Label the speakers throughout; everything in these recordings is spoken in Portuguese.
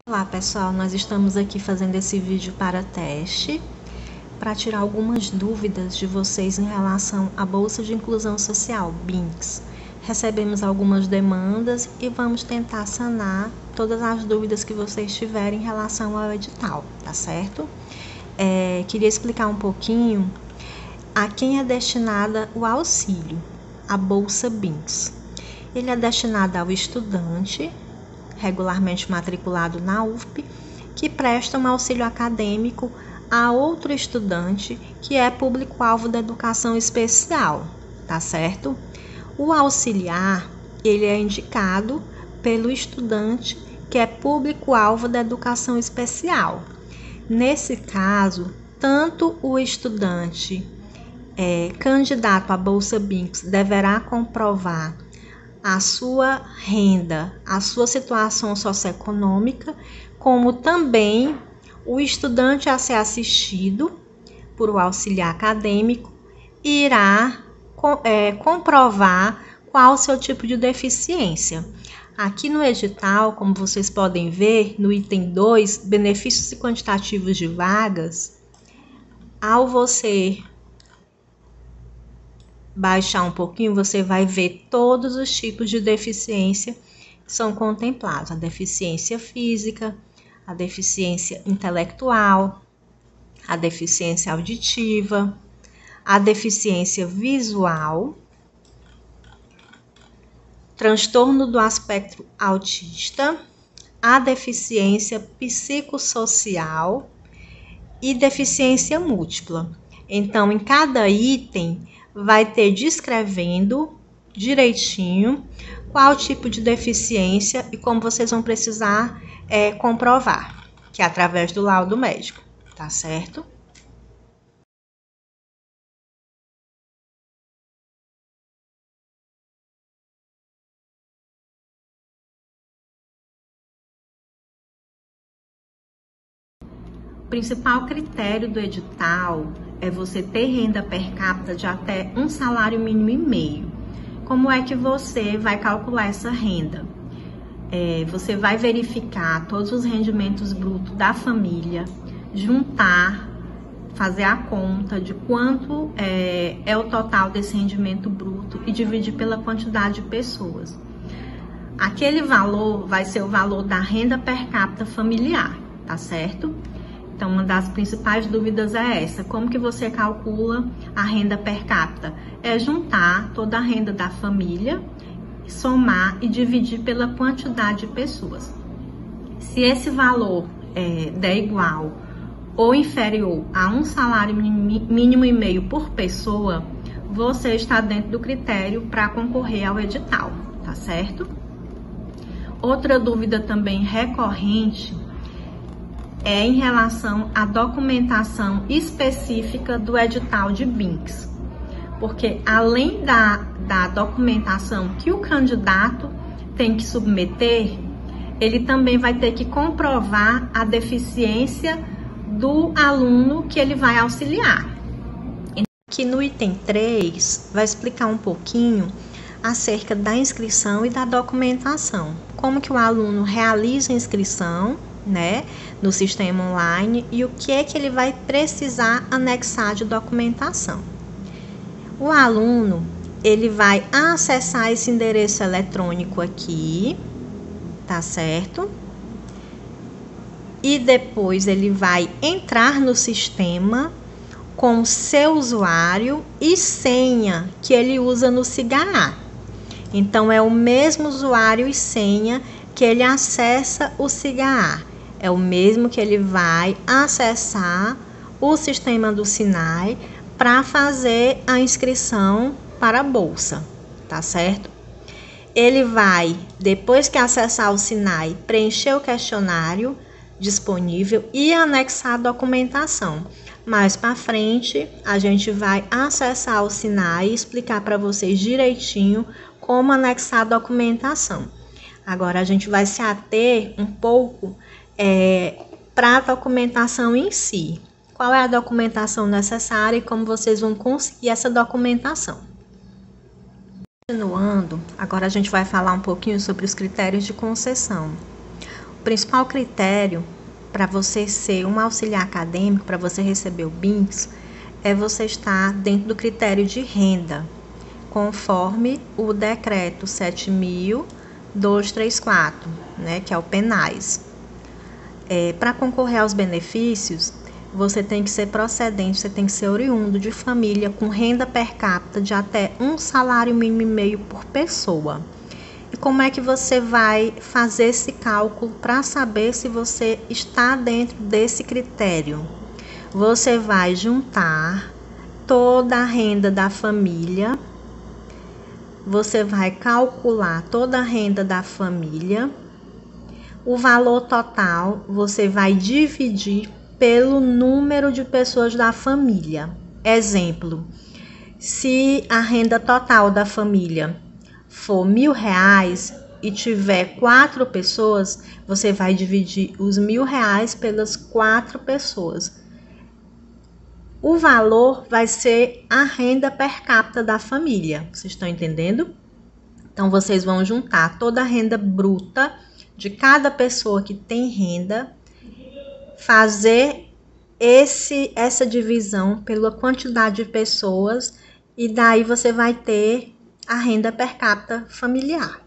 Speaker 1: Olá pessoal, nós estamos aqui fazendo esse vídeo para teste, para tirar algumas dúvidas de vocês em relação à Bolsa de Inclusão Social, BINCS. Recebemos algumas demandas e vamos tentar sanar todas as dúvidas que vocês tiverem em relação ao edital, tá certo? Queria explicar um pouquinho a quem é destinada o auxílio, a Bolsa BINCS. Ele é destinado ao estudante regularmente matriculado na UFP, que presta um auxílio acadêmico a outro estudante que é público-alvo da educação especial, tá certo? O auxiliar, ele é indicado pelo estudante que é público-alvo da educação especial. Nesse caso, tanto o estudante candidato à Bolsa BINCS deverá comprovar a sua renda, a sua situação socioeconômica, como também o estudante a ser assistido por um auxiliar acadêmico irá comprovar qual o seu tipo de deficiência. Aqui no edital, como vocês podem ver, no item 2, benefícios e quantitativos de vagas, ao você baixar um pouquinho, você vai ver todos os tipos de deficiência que são contemplados. A deficiência física, a deficiência intelectual, a deficiência auditiva, a deficiência visual, transtorno do espectro autista, a deficiência psicossocial e deficiência múltipla. Então, em cada item, vai ter descrevendo direitinho qual tipo de deficiência e como vocês vão precisar comprovar, que é através do laudo médico, tá certo? O principal critério do edital é você ter renda per capita de até um salário mínimo e meio. Como é que você vai calcular essa renda? Você vai verificar todos os rendimentos brutos da família, juntar, fazer a conta de quanto é o total desse rendimento bruto e dividir pela quantidade de pessoas. Aquele valor vai ser o valor da renda per capita familiar, tá certo? Então, uma das principais dúvidas é essa: como que você calcula a renda per capita? É juntar toda a renda da família, somar e dividir pela quantidade de pessoas. Se esse valor der igual ou inferior a um salário mínimo e meio por pessoa, você está dentro do critério para concorrer ao edital, tá certo? Outra dúvida também recorrente é em relação à documentação específica do edital de BINCS, porque além da documentação que o candidato tem que submeter, ele também vai ter que comprovar a deficiência do aluno que ele vai auxiliar. Aqui no item 3 vai explicar um pouquinho acerca da inscrição e da documentação, como que o aluno realiza a inscrição, no sistema online, e o que é que ele vai precisar anexar de documentação. O aluno, ele vai acessar esse endereço eletrônico aqui, tá certo? E depois ele vai entrar no sistema com seu usuário e senha que ele usa no SIGA. Então, é o mesmo usuário e senha que ele acessa o SIGA. É o mesmo que ele vai acessar o sistema do SINAI para fazer a inscrição para a bolsa, tá certo? Ele vai, depois que acessar o SINAI, preencher o questionário disponível e anexar a documentação. Mais para frente, a gente vai acessar o SINAI e explicar para vocês direitinho como anexar a documentação. Agora, a gente vai se ater um pouco para a documentação em si. Qual é a documentação necessária e como vocês vão conseguir essa documentação. Continuando, agora a gente vai falar um pouquinho sobre os critérios de concessão. principal critério para você ser um auxiliar acadêmico, para você receber o BINCS, é você estar dentro do critério de renda, conforme o decreto 7.234, né, que é o PENAS. Para concorrer aos benefícios, você tem que ser procedente, você tem que ser oriundo de família com renda per capita de até um salário mínimo e meio por pessoa. E como é que você vai fazer esse cálculo para saber se você está dentro desse critério? Você vai juntar toda a renda da família, você vai calcular toda a renda da família, o valor total você vai dividir pelo número de pessoas da família. Exemplo, se a renda total da família for R$1.000 e tiver 4 pessoas, você vai dividir os R$1.000 pelas 4 pessoas. O valor vai ser a renda per capita da família. Vocês estão entendendo? Então, vocês vão juntar toda a renda bruta de cada pessoa que tem renda, fazer essa divisão pela quantidade de pessoas e daí você vai ter a renda per capita familiar.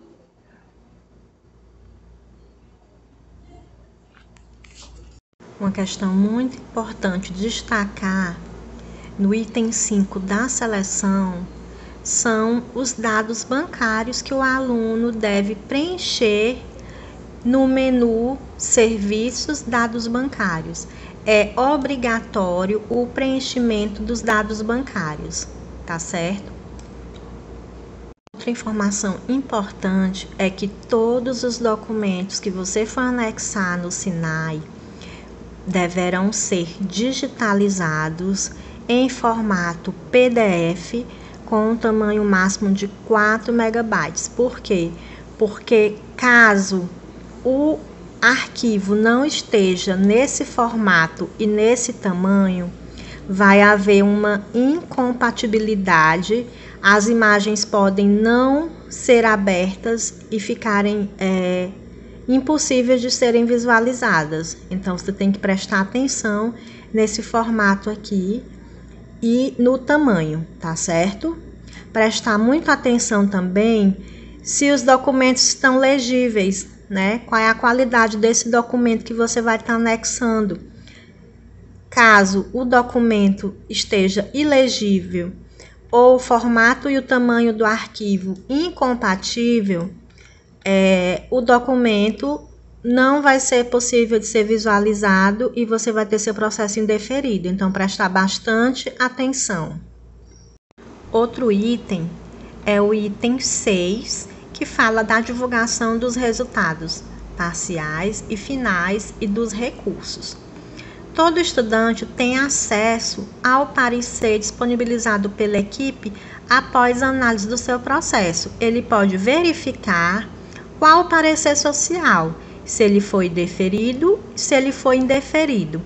Speaker 1: Uma questão muito importante de destacar no item 5 da seleção são os dados bancários que o aluno deve preencher no menu Serviços, Dados Bancários. É obrigatório o preenchimento dos dados bancários, tá certo? Outra informação importante é que todos os documentos que você for anexar no SINAI deverão ser digitalizados em formato PDF com um tamanho máximo de 4 megabytes. Por quê? Porque caso o arquivo não esteja nesse formato e nesse tamanho, vai haver uma incompatibilidade, as imagens podem não ser abertas e ficarem impossíveis de serem visualizadas. Então, você tem que prestar atenção nesse formato aqui e no tamanho, tá certo? Prestar muita atenção também se os documentos estão legíveis, né? Qual é a qualidade desse documento que você vai estar anexando. Caso o documento esteja ilegível ou o formato e o tamanho do arquivo incompatível, o documento não vai ser possível de ser visualizado e você vai ter seu processo indeferido. Então, prestar bastante atenção. Outro item é o item 6, que fala da divulgação dos resultados parciais e finais e dos recursos. Todo estudante tem acesso ao parecer disponibilizado pela equipe após a análise do seu processo. Ele pode verificar qual o parecer social, se ele foi deferido, se ele foi indeferido.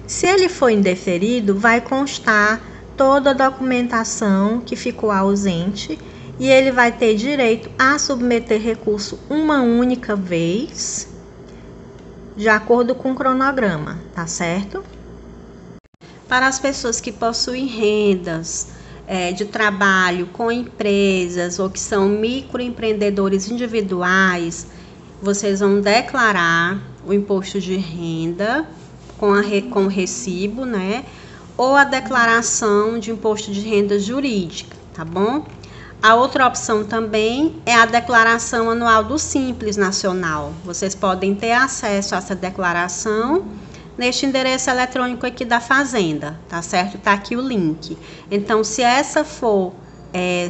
Speaker 1: Se ele foi indeferido, vai constar toda a documentação que ficou ausente e ele vai ter direito a submeter recurso uma única vez, de acordo com o cronograma, tá certo? Para as pessoas que possuem rendas de trabalho com empresas ou que são microempreendedores individuais, vocês vão declarar o imposto de renda com o recibo, né? Ou a declaração de imposto de renda jurídica, tá bom? A outra opção também é a declaração anual do Simples Nacional. Vocês podem ter acesso a essa declaração neste endereço eletrônico aqui da Fazenda, tá certo? Tá aqui o link. Então, se essa for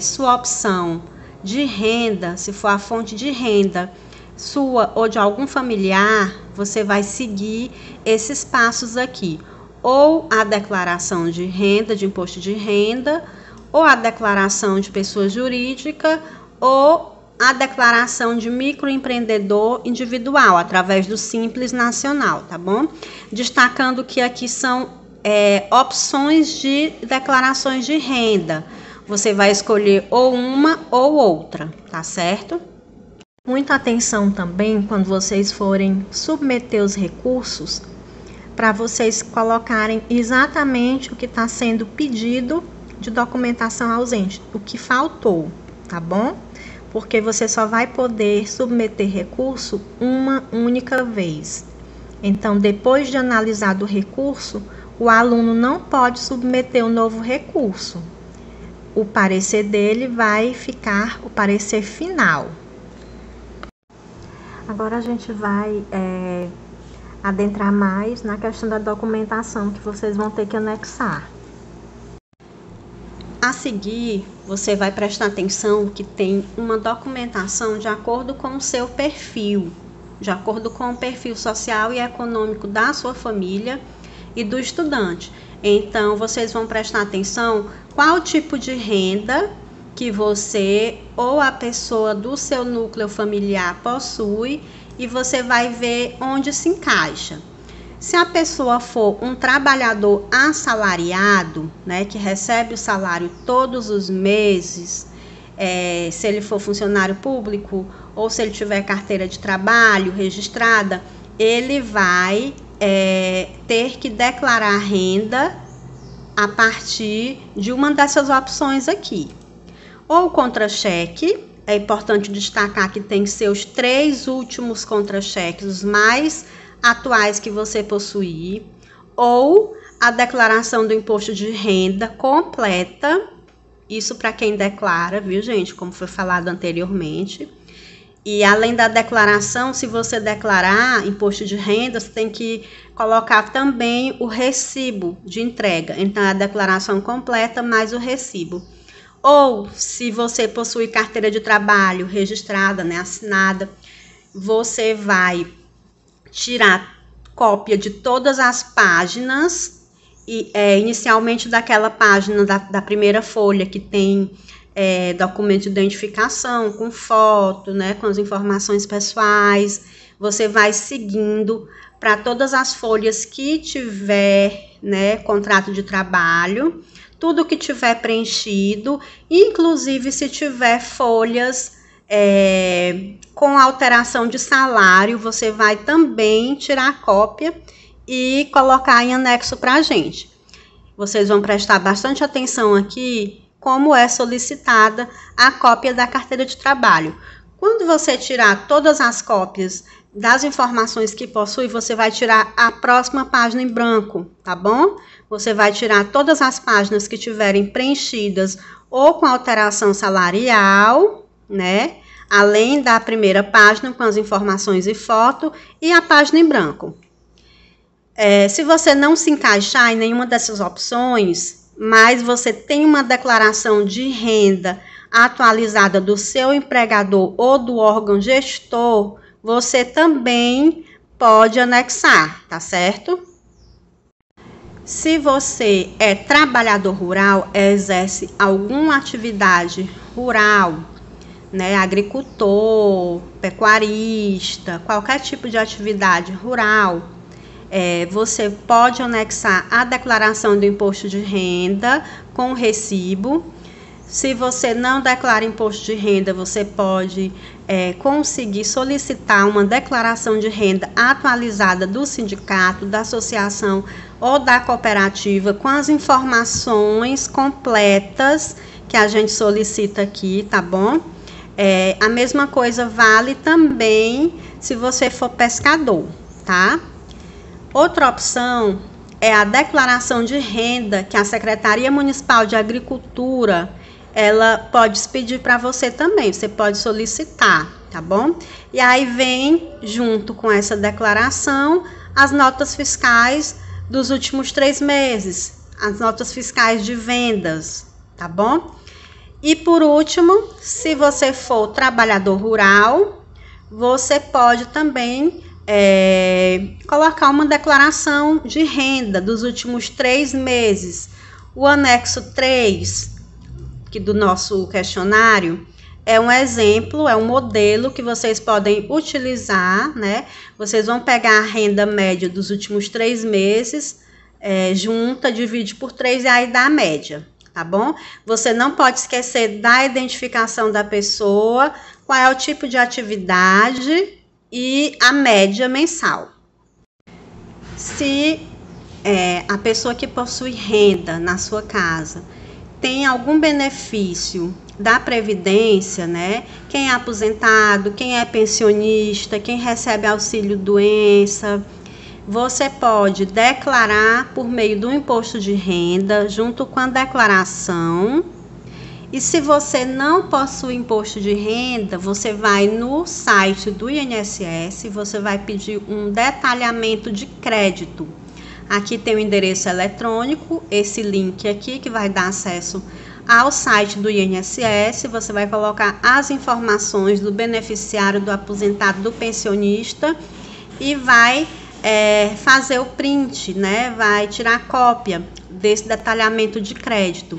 Speaker 1: sua opção de renda, se for a fonte de renda sua ou de algum familiar, você vai seguir esses passos aqui. Ou a declaração de renda, de imposto de renda, ou a declaração de pessoa jurídica, ou a declaração de microempreendedor individual, através do Simples Nacional, tá bom? Destacando que aqui são opções de declarações de renda. Você vai escolher ou uma ou outra, tá certo? Muita atenção também quando vocês forem submeter os recursos, para vocês colocarem exatamente o que está sendo pedido de documentação ausente, o que faltou, tá bom? Porque você só vai poder submeter recurso uma única vez. Então, depois de analisado o recurso, o aluno não pode submeter um novo recurso. O parecer dele vai ficar o parecer final. Agora a gente vai adentrar mais na questão da documentação que vocês vão ter que anexar. A seguir, você vai prestar atenção que tem uma documentação de acordo com o seu perfil, de acordo com o perfil social e econômico da sua família e do estudante. Então, vocês vão prestar atenção qual tipo de renda que você ou a pessoa do seu núcleo familiar possui e você vai ver onde se encaixa. Se a pessoa for um trabalhador assalariado, né, que recebe o salário todos os meses, se ele for funcionário público ou se ele tiver carteira de trabalho registrada, ele vai ter que declarar renda a partir de uma dessas opções aqui. Ou contra-cheque, é importante destacar que tem que ser os 3 últimos contra-cheques, os mais atuais que você possuir, ou a declaração do imposto de renda completa, isso para quem declara, viu, gente, como foi falado anteriormente. E além da declaração, se você declarar imposto de renda, você tem que colocar também o recibo de entrega, então a declaração completa mais o recibo. Ou, se você possui carteira de trabalho registrada, né, assinada, você vai tirar cópia de todas as páginas, inicialmente daquela página da primeira folha que tem documento de identificação, com foto, né, com as informações pessoais. Você vai seguindo para todas as folhas que tiver, né, contrato de trabalho, tudo que tiver preenchido, inclusive se tiver folhas com alteração de salário, você vai também tirar cópia e colocar em anexo para a gente. Vocês vão prestar bastante atenção aqui como é solicitada a cópia da carteira de trabalho. Quando você tirar todas as cópias das informações que possui, você vai tirar a próxima página em branco, tá bom? Você vai tirar todas as páginas que tiverem preenchidas ou com alteração salarial, né? Além da primeira página com as informações e foto e a página em branco. Se você não se encaixar em nenhuma dessas opções, mas você tem uma declaração de renda atualizada do seu empregador ou do órgão gestor, você também pode anexar, tá certo? Se você é trabalhador rural, exerce alguma atividade rural, né, agricultor, pecuarista, qualquer tipo de atividade rural, você pode anexar a declaração do imposto de renda com recibo. Se você não declara imposto de renda, você pode conseguir solicitar uma declaração de renda atualizada do sindicato, da associação ou da cooperativa com as informações completas que a gente solicita aqui, tá bom? A mesma coisa vale também se você for pescador, tá? Outra opção é a declaração de renda que a Secretaria Municipal de Agricultura ela pode pedir para você também, você pode solicitar, tá bom? E aí vem, junto com essa declaração, as notas fiscais dos últimos 3 meses, as notas fiscais de vendas, tá bom? E por último, se você for trabalhador rural, você pode também colocar uma declaração de renda dos últimos 3 meses. O anexo 3 do nosso questionário é um exemplo, é um modelo que vocês podem utilizar, né? Vocês vão pegar a renda média dos últimos 3 meses, junta, divide por 3 e aí dá a média, tá bom? Você não pode esquecer da identificação da pessoa com
Speaker 2: qual é o tipo de atividade e a média mensal. Se a pessoa que possui renda na sua casa tem algum benefício da Previdência, né? Quem é aposentado, quem é pensionista, quem recebe auxílio-doença, você pode declarar por meio do imposto de renda, junto com a declaração. E se você não possui imposto de renda, você vai no site do INSS, você vai pedir um detalhamento de crédito. Aqui tem o endereço eletrônico, esse link aqui que vai dar acesso ao site do INSS. Você vai colocar as informações do beneficiário, do aposentado, do pensionista e vai fazer o print, né? Vai tirar cópia desse detalhamento de crédito.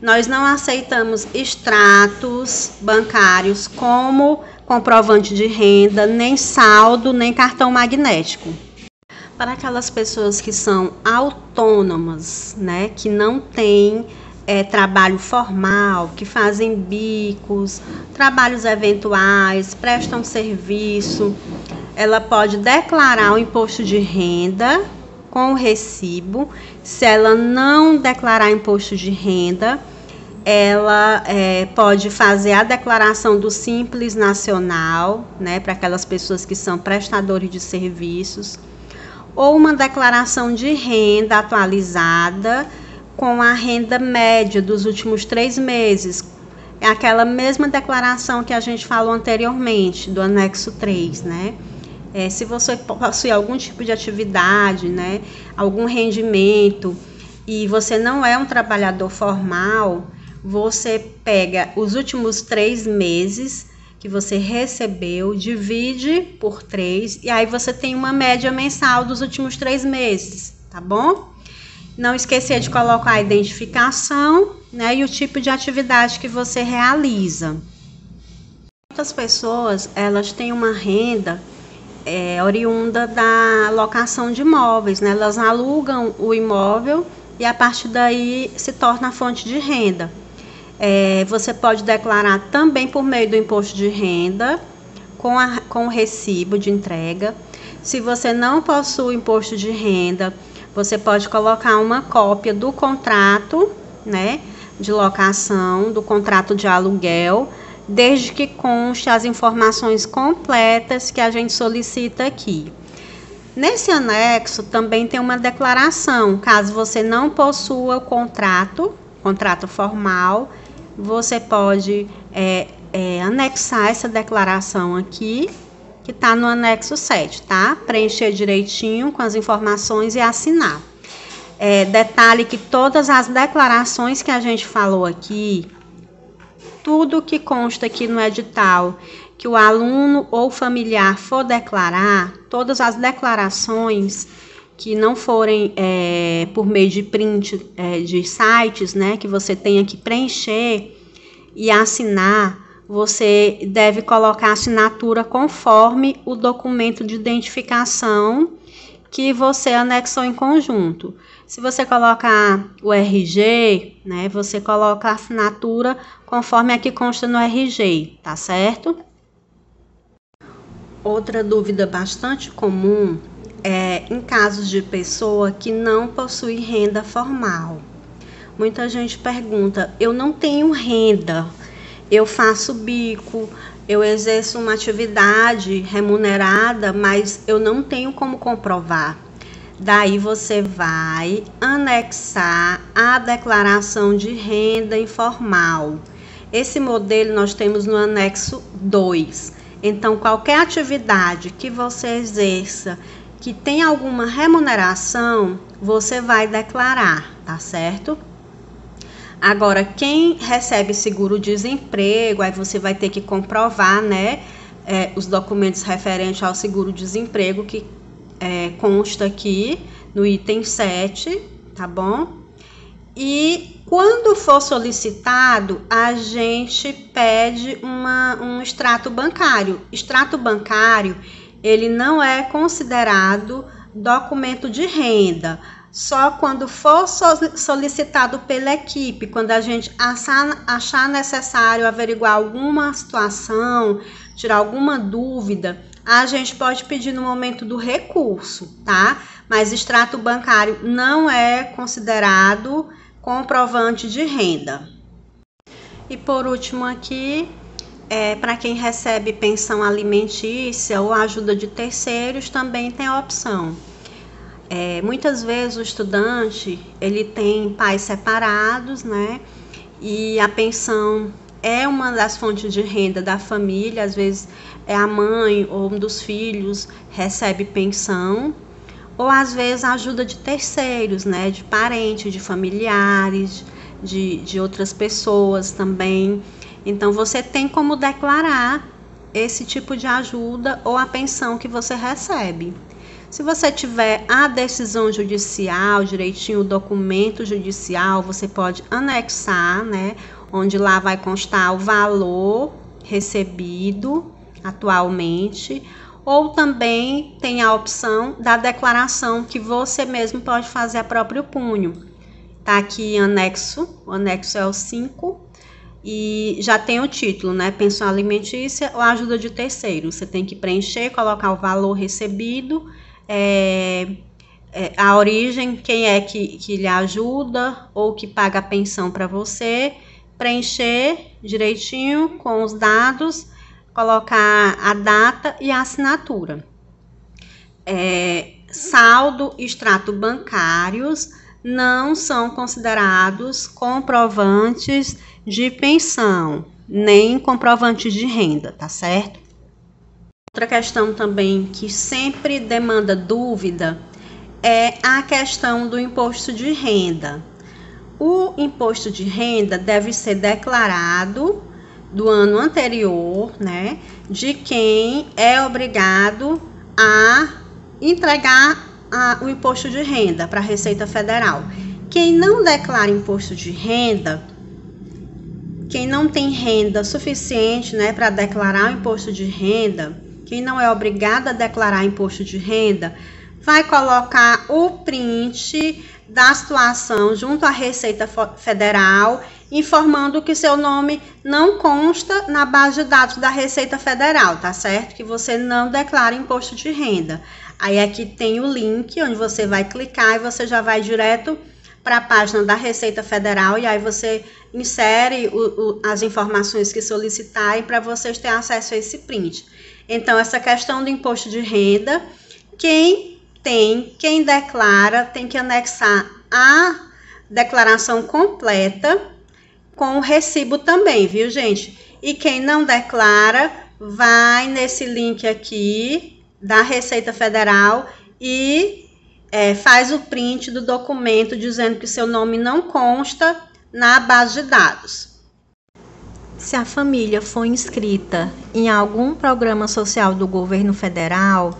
Speaker 2: Nós não aceitamos extratos bancários como comprovante de renda, nem saldo, nem cartão magnético. Para aquelas pessoas que são autônomas, né, que não têm trabalho formal, que fazem bicos, trabalhos eventuais, prestam serviço, ela pode declarar o imposto de renda com o recibo. Se ela não declarar imposto de renda, ela pode fazer a declaração do Simples Nacional, né, para aquelas pessoas que são prestadores de serviços, ou uma declaração de renda atualizada com a renda média dos últimos 3 meses. É aquela mesma declaração que a gente falou anteriormente, do anexo 3, né? Se você possui algum tipo de atividade, né, algum rendimento, e você não é um trabalhador formal, você pega os últimos 3 meses que você recebeu, divide por 3, e aí você tem uma média mensal dos últimos 3 meses, tá bom? Não esquecer de colocar a identificação, né, e o tipo de atividade que você realiza. Muitas pessoas, elas têm uma renda oriunda da locação de imóveis, né? Elas alugam o imóvel e a partir daí se torna a fonte de renda. Você pode declarar também por meio do imposto de renda com o recibo de entrega. Se você não possui imposto de renda, você pode colocar uma cópia do contrato, né, de locação, do contrato de aluguel, desde que conste as informações completas que a gente solicita aqui. Nesse anexo também tem uma declaração. Caso você não possua o contrato formal, você pode anexar essa declaração aqui, que está no anexo 7, tá? Preencher direitinho com as informações e assinar. Detalhe que todas as declarações que a gente falou aqui, tudo que consta aqui no edital, que o aluno ou familiar for declarar, todas as declarações que não forem por meio de print de sites, né, que você tenha que preencher e assinar, você deve colocar a assinatura conforme o documento de identificação que você anexou em conjunto. Se você colocar o RG, né, você coloca a assinatura conforme a que consta no RG, tá certo? Outra dúvida bastante comum é em casos de pessoa que não possui renda formal. Muita gente pergunta: eu não tenho renda, eu faço bico, eu exerço uma atividade remunerada, mas eu não tenho como comprovar. Daí você vai anexar a declaração de renda informal. Esse modelo nós temos no anexo 2. Então, qualquer atividade que você exerça que tem alguma remuneração, você vai declarar, tá certo? Agora, quem recebe seguro-desemprego, aí você vai ter que comprovar, né, os documentos referentes ao seguro-desemprego que consta aqui no item 7, tá bom? E quando for solicitado, a gente pede um extrato bancário. Extrato bancário, ele não é considerado documento de renda. só quando for solicitado pela equipe, quando a gente achar necessário averiguar alguma situação, tirar alguma dúvida, a gente pode pedir no momento do recurso, tá? Mas extrato bancário não é considerado comprovante de renda. E por último aqui, para quem recebe pensão alimentícia ou ajuda de terceiros, também tem a opção. Muitas vezes o estudante, ele tem pais separados, né? E a pensão é uma das fontes de renda da família, às vezes a mãe ou um dos filhos recebe pensão, ou às vezes ajuda de terceiros, né? De parentes, de familiares, de outras pessoas também. Então você tem como declarar esse tipo de ajuda ou a pensão que você recebe. Se você tiver a decisão judicial, direitinho o documento judicial, você pode anexar, né? Onde lá vai constar o valor recebido atualmente, ou também tem a opção da declaração que você mesmo pode fazer a próprio punho. Tá aqui anexo, o anexo é o 5 e já tem o título, né? Pensão alimentícia ou ajuda de terceiro. Você tem que preencher, colocar o valor recebido, a origem, quem é que lhe ajuda ou que paga a pensão para você, preencher direitinho com os dados, colocar a data e a assinatura. Saldo e extrato bancários não são considerados comprovantes de pensão, nem comprovantes de renda, tá certo? Outra questão também que sempre demanda dúvida é a questão do imposto de renda. O imposto de renda deve ser declarado do ano anterior, né, de quem é obrigado a entregar o imposto de renda para a Receita Federal. Quem não declara imposto de renda, quem não tem renda suficiente, né, para declarar o imposto de renda, quem não é obrigado a declarar imposto de renda, vai colocar o print da situação junto à Receita Federal, informando que seu nome não consta na base de dados da Receita Federal, tá certo? Que você não declara imposto de renda. Aí aqui tem o link onde você vai clicar e você já vai direto para a página da Receita Federal e aí você insere as informações que solicitarem para vocês terem acesso a esse print. Então, essa questão do imposto de renda, quem declara tem que anexar a declaração completa com o recibo também, viu, gente? E quem não declara, vai nesse link aqui da Receita Federal e faz o print do documento dizendo que seu nome não consta na base de dados. Se a família for inscrita em algum programa social do governo federal,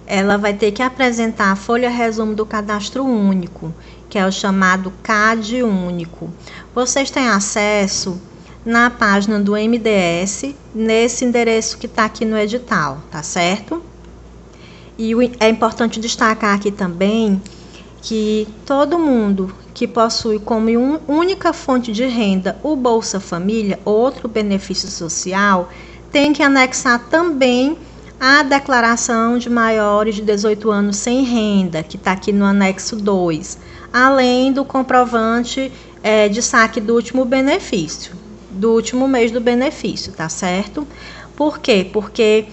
Speaker 2: ela vai ter que apresentar a folha resumo do cadastro único, que é o chamado CAD único. Vocês têm acesso na página do MDS, nesse endereço que está aqui no edital, tá certo? E é importante destacar aqui também que todo mundo que possui como única fonte de renda o Bolsa Família, outro benefício social, tem que anexar também a declaração de maiores de 18 anos sem renda, que está aqui no anexo 2, além do comprovante de saque do último benefício, do último mês do benefício, tá certo? Por quê? Porque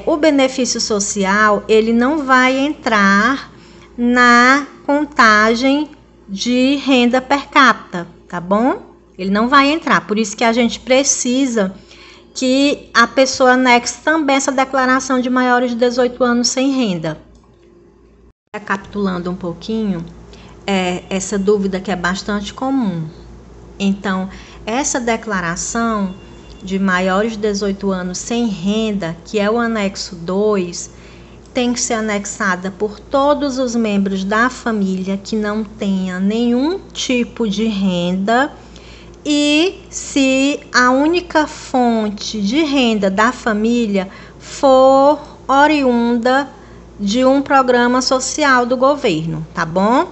Speaker 2: o benefício social, ele não vai entrar na contagem de renda per capita, tá bom? Ele não vai entrar, por isso que a gente precisa que a pessoa anexe também essa declaração de maiores de 18 anos sem renda. Recapitulando um pouquinho, essa dúvida que é bastante comum. Então, essa declaração de maiores de 18 anos sem renda, que é o anexo 2, tem que ser anexada por todos os membros da família que não tenha nenhum tipo de renda e se a única fonte de renda da família for oriunda de um programa social do governo, tá bom?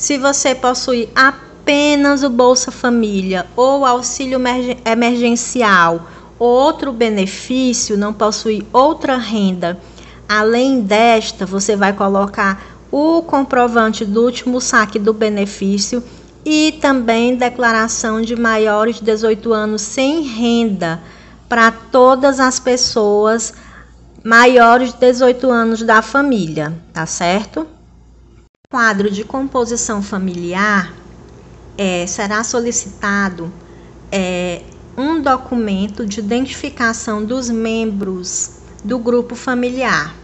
Speaker 2: Se você possui apenas o Bolsa Família ou auxílio emergencial, outro benefício, não possui outra renda, além desta, você vai colocar o comprovante do último saque do benefício e também declaração de maiores de 18 anos sem renda para todas as pessoas maiores de 18 anos da família, tá certo? No quadro de composição familiar, será solicitado um documento de identificação dos membros do grupo familiar.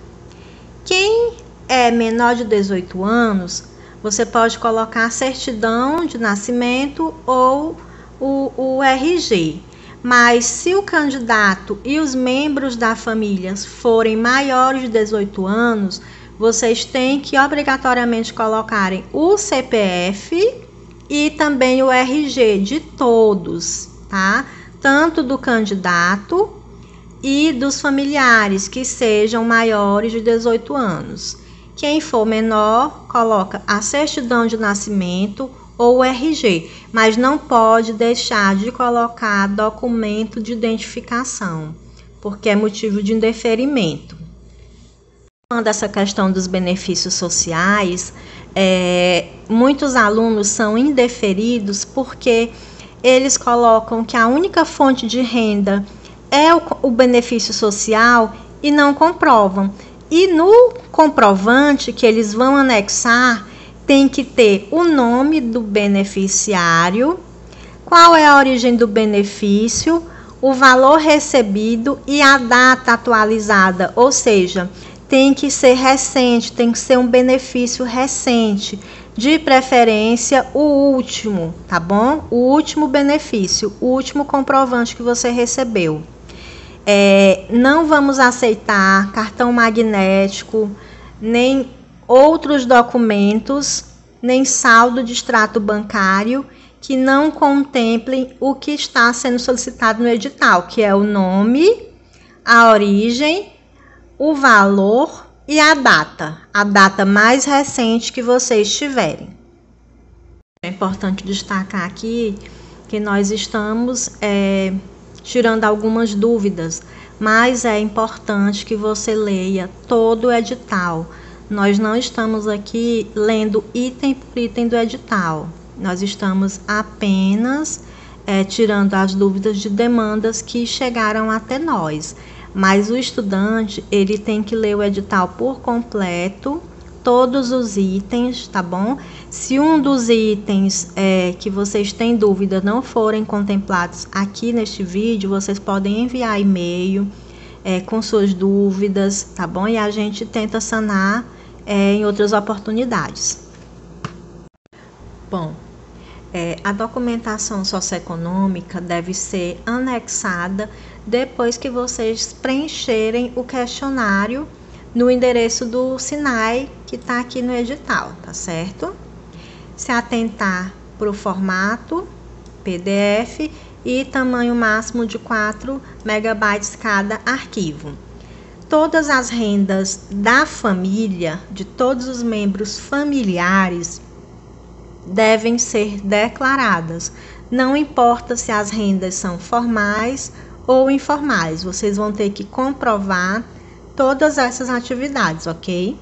Speaker 2: Quem é menor de 18 anos, você pode colocar a certidão de nascimento ou o RG. Mas se o candidato e os membros da família forem maiores de 18 anos, vocês têm que obrigatoriamente colocarem o CPF e também o RG de todos, tá? Tanto do candidato e dos familiares que sejam maiores de 18 anos. Quem for menor, coloca a certidão de nascimento ou o RG, mas não pode deixar de colocar documento de identificação, porque é motivo de indeferimento. Quando essa questão dos benefícios sociais, muitos alunos são indeferidos porque eles colocam que a única fonte de renda é o benefício social e não comprovam. E no comprovante que eles vão anexar, tem que ter o nome do beneficiário, qual é a origem do benefício, o valor recebido e a data atualizada, ou seja, tem que ser recente, tem que ser um benefício recente, de preferência o último, tá bom? O último benefício, o último comprovante que você recebeu. Não vamos aceitar cartão magnético, nem outros documentos, nem saldo de extrato bancário que não contemplem o que está sendo solicitado no edital, que é o nome, a origem, o valor e a data mais recente que vocês tiverem. É importante destacar aqui que nós estamos tirando algumas dúvidas, mas é importante que você leia todo o edital. Nós não estamos aqui lendo item por item do edital. Nós estamos apenas tirando as dúvidas de demandas que chegaram até nós. Mas o estudante, ele tem que ler o edital por completo, todos os itens, tá bom? Se um dos itens que vocês têm dúvida não forem contemplados aqui neste vídeo, vocês podem enviar e-mail com suas dúvidas, tá bom? E a gente tenta sanar em outras oportunidades. Bom, a documentação socioeconômica deve ser anexada depois que vocês preencherem o questionário no endereço do SINAI que está aqui no edital, tá certo? Se atentar para o formato PDF e tamanho máximo de 4 megabytes cada arquivo. Todas as rendas da família, de todos os membros familiares, devem ser declaradas. Não importa se as rendas são formais ou informais, vocês vão ter que comprovar todas essas atividades, ok?